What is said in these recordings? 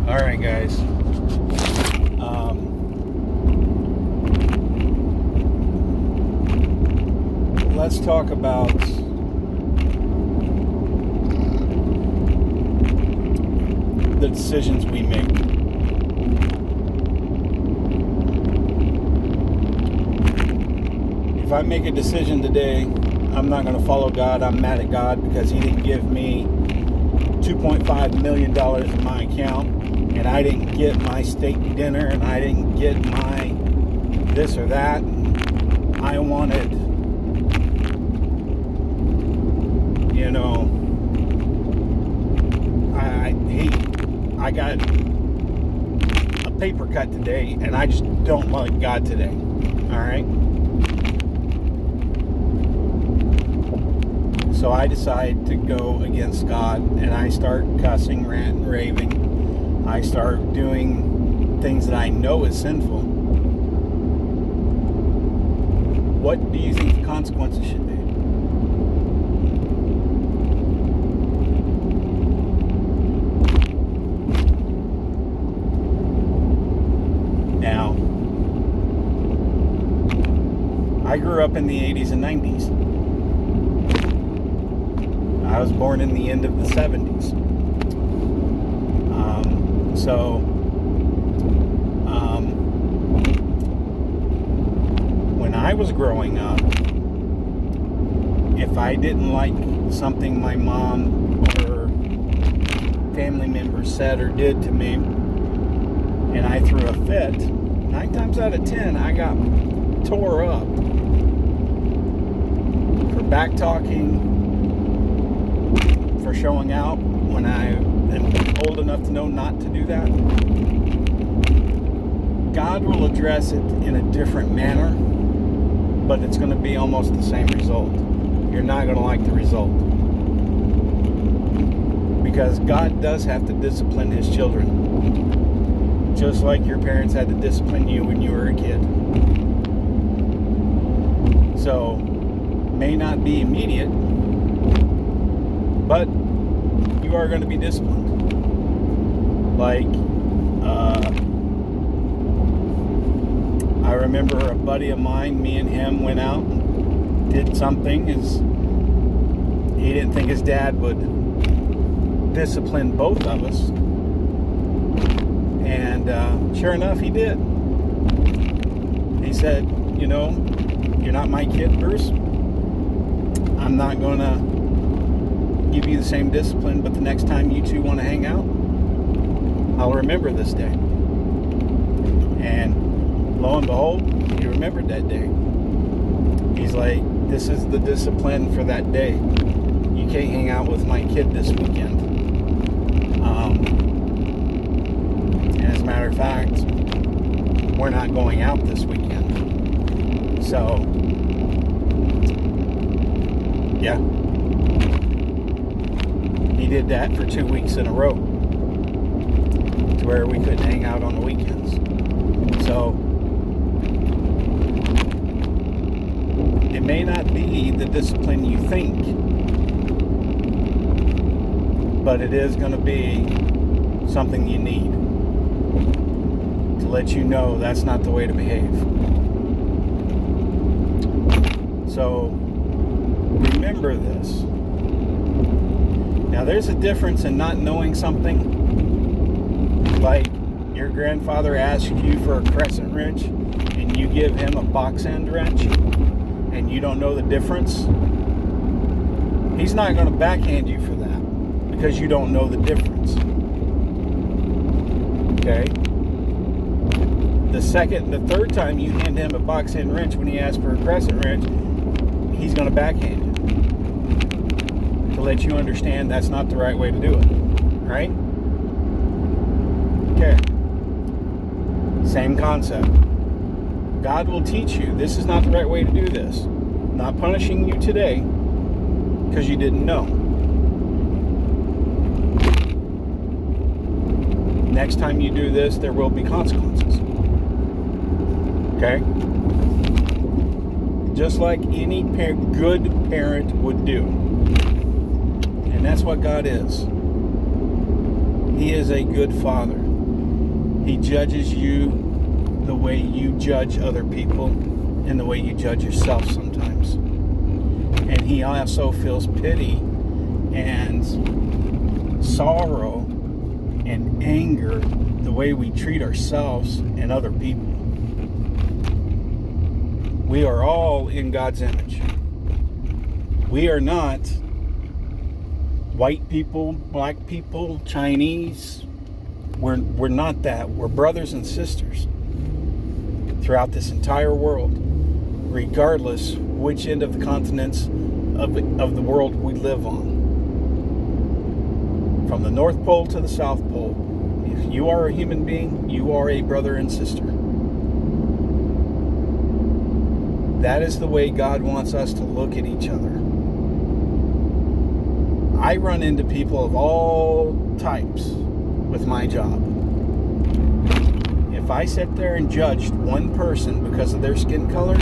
All right, guys. Let's talk about the decisions we make. If I make a decision today, I'm not going to follow God. I'm mad at God because He didn't give me $2.5 million in my account, and I didn't get my steak dinner, and I didn't get my this or that. I wanted, I got a paper cut today, and I just don't like God today. All right? So I decide to go against God, and I start cussing, ranting, raving. I start doing things that I know is sinful. What do you think the consequences should be? Now, I grew up in the 80s and 90s. I was born in the end of the 70s. When I was growing up, if I didn't like something my mom or family members said or did to me, and I threw a fit, 9 times out of 10, I got tore up for back talking, for showing out when I am old enough to know not to do that. God will address it in a different manner, but it's going to be almost the same result. You're not going to like the result. Because God does have to discipline His children. Just like your parents had to discipline you when you were a kid. So, may not be immediate, but you are going to be disciplined. Like, I remember a buddy of mine, me and him went out and did something. He didn't think his dad would discipline both of us. And sure enough, he did. He said, you're not my kid, Bruce. I'm not going to give you the same discipline, but the next time you two want to hang out, I'll remember this day. And lo and behold, he remembered that day. He's like, this is the discipline for that day. You can't hang out with my kid this weekend. And as a matter of fact, we're not going out this weekend. So, yeah. He did that for 2 weeks in a row to where we couldn't hang out on the weekends. So it may not be the discipline you think, but it is going to be something you need to let you know that's not the way to behave. So remember this. Now, there's a difference in not knowing something. Like your grandfather asks you for a crescent wrench and you give him a box end wrench and you don't know the difference. He's not going to backhand you for that because you don't know the difference. Okay? The third time you hand him a box end wrench when he asks for a crescent wrench, he's going to backhand you to let you understand that's not the right way to do it. Right? Okay. Same concept. God will teach you this is not the right way to do this. I'm not punishing you today because you didn't know. Next time you do this, there will be consequences. Okay? Just like any good parent would do. And that's what God is. He is a good father. He judges you the way you judge other people and the way you judge yourself sometimes. And he also feels pity and sorrow and anger the way we treat ourselves and other people. We are all in God's image. We are not white people, black people, Chinese. We're not that. We're brothers and sisters throughout this entire world, regardless which end of the continents of the world we live on. From the North Pole to the South Pole. If you are a human being, you are a brother and sister. That is the way God wants us to look at each other. I run into people of all types with my job. If I sat there and judged one person because of their skin color,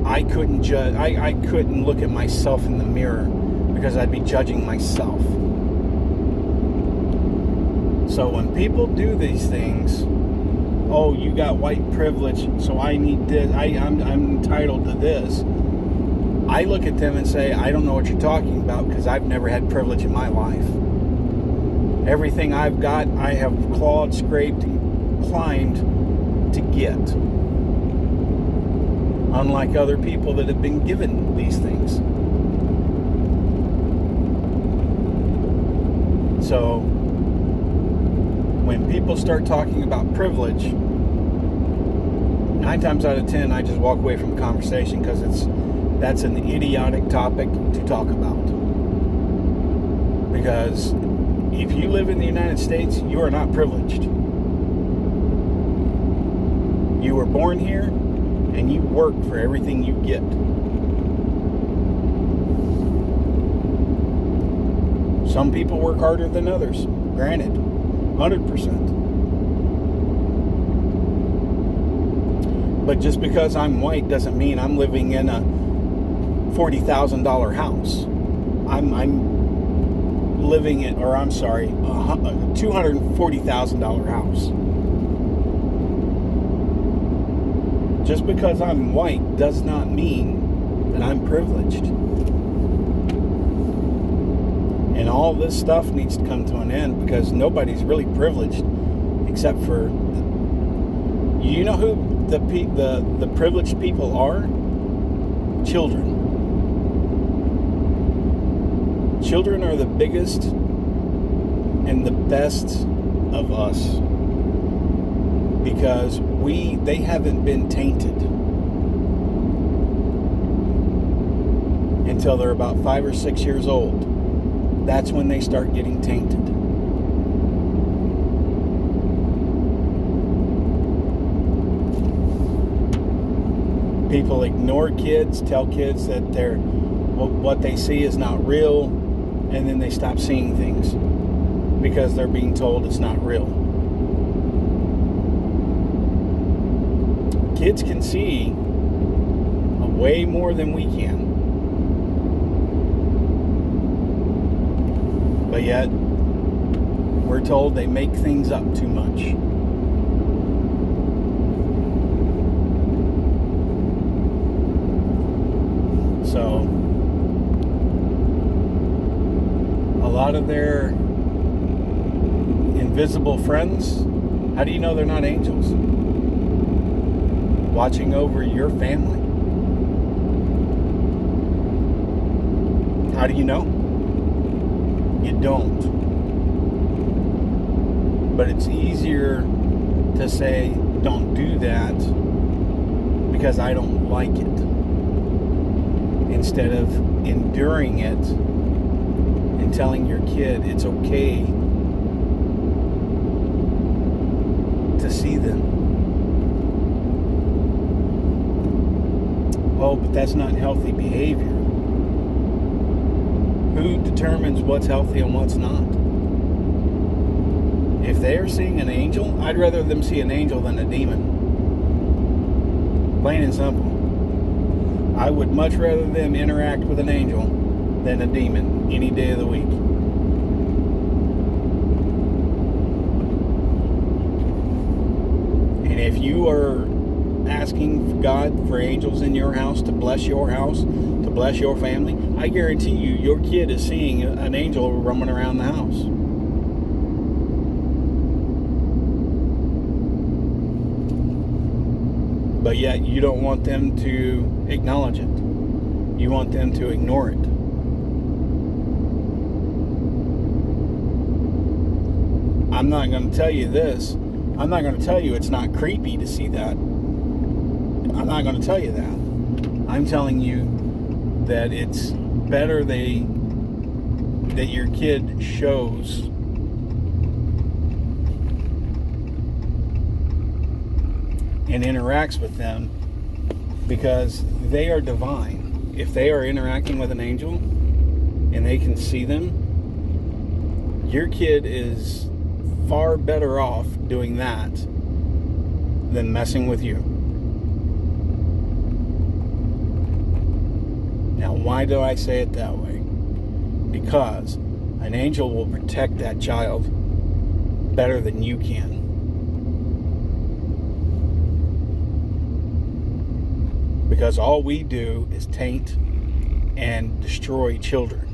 I couldn't judge. I couldn't look at myself in the mirror because I'd be judging myself. So when people do these things, oh, you got white privilege, so I need this. I'm entitled to this. I look at them and say, I don't know what you're talking about because I've never had privilege in my life. Everything I've got, I have clawed, scraped, and climbed to get. Unlike other people that have been given these things. So, when people start talking about privilege, 9 times out of 10, I just walk away from the conversation because that's an idiotic topic to talk about. Because if you live in the United States, you are not privileged. You were born here, and you work for everything you get. Some people work harder than others, granted, 100%. But just because I'm white doesn't mean I'm living in a $40,000 house. I'm living in, or I'm sorry, a $240,000 house. Just because I'm white does not mean that I'm privileged. And all this stuff needs to come to an end because nobody's really privileged except for, you know who the privileged people are? Children. Children are the biggest and the best of us because they haven't been tainted until they're about 5 or 6 years old. That's when they start getting tainted. People ignore kids, tell kids that what they see is not real, and then they stop seeing things because they're being told it's not real. Kids can see way more than we can. But yet, we're told they make things up too much. So, a lot of their invisible friends, how do you know they're not angels? Watching over your family. How do you know? You don't. But it's easier to say, don't do that because I don't like it, instead of enduring it and telling your kid it's okay to see them. Oh, but that's not healthy behavior. Who determines what's healthy and what's not? If they're seeing an angel, I'd rather them see an angel than a demon. Plain and simple. I would much rather them interact with an angel than a demon any day of the week. if you are asking God for angels in your house, to bless your family, I guarantee you, your kid is seeing an angel roaming around the house. But yet you don't want them to acknowledge it. You want them to ignore it. I'm not going to tell you this. I'm not going to tell you it's not creepy to see that. I'm not going to tell you that. I'm telling you that it's better that your kid shows and interacts with them, because they are divine. If they are interacting with an angel and they can see them, your kid is far better off doing that than messing with you. Now, why do I say it that way? Because an angel will protect that child better than you can. Because all we do is taint and destroy children.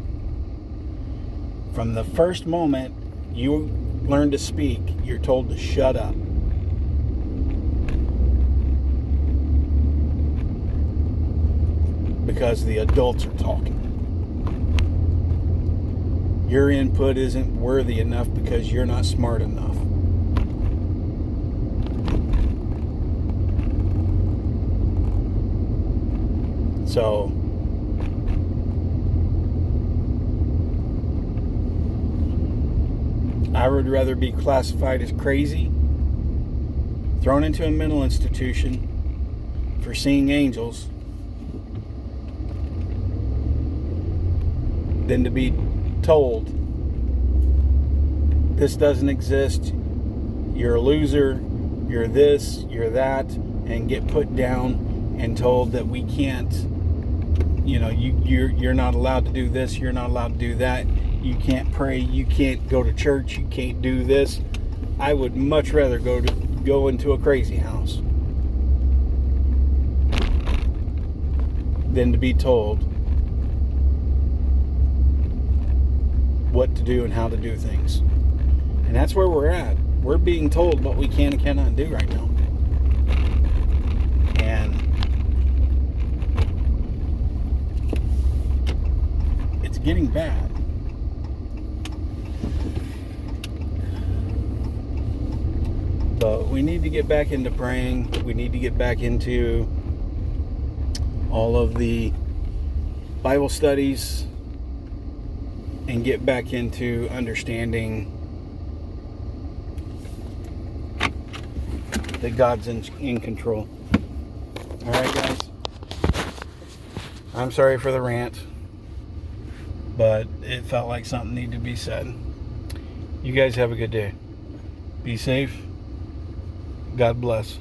From the first moment you learn to speak, you're told to shut up. Because the adults are talking. Your input isn't worthy enough because you're not smart enough. So, I would rather be classified as crazy, thrown into a mental institution for seeing angels, than to be told, this doesn't exist, you're a loser, you're this, you're that, and get put down and told that we can't, you're not allowed to do this, you're not allowed to do that, you can't pray, you can't go to church, you can't do this. I would much rather go into a crazy house than to be told what to do and how to do things. And that's where we're at. We're being told what we can and cannot do right now. And it's getting bad. But we need to get back into praying. We need to get back into all of the Bible studies and get back into understanding that God's in control. Alright, guys. I'm sorry for the rant, but it felt like something needed to be said. You guys have a good day. Be safe. God bless.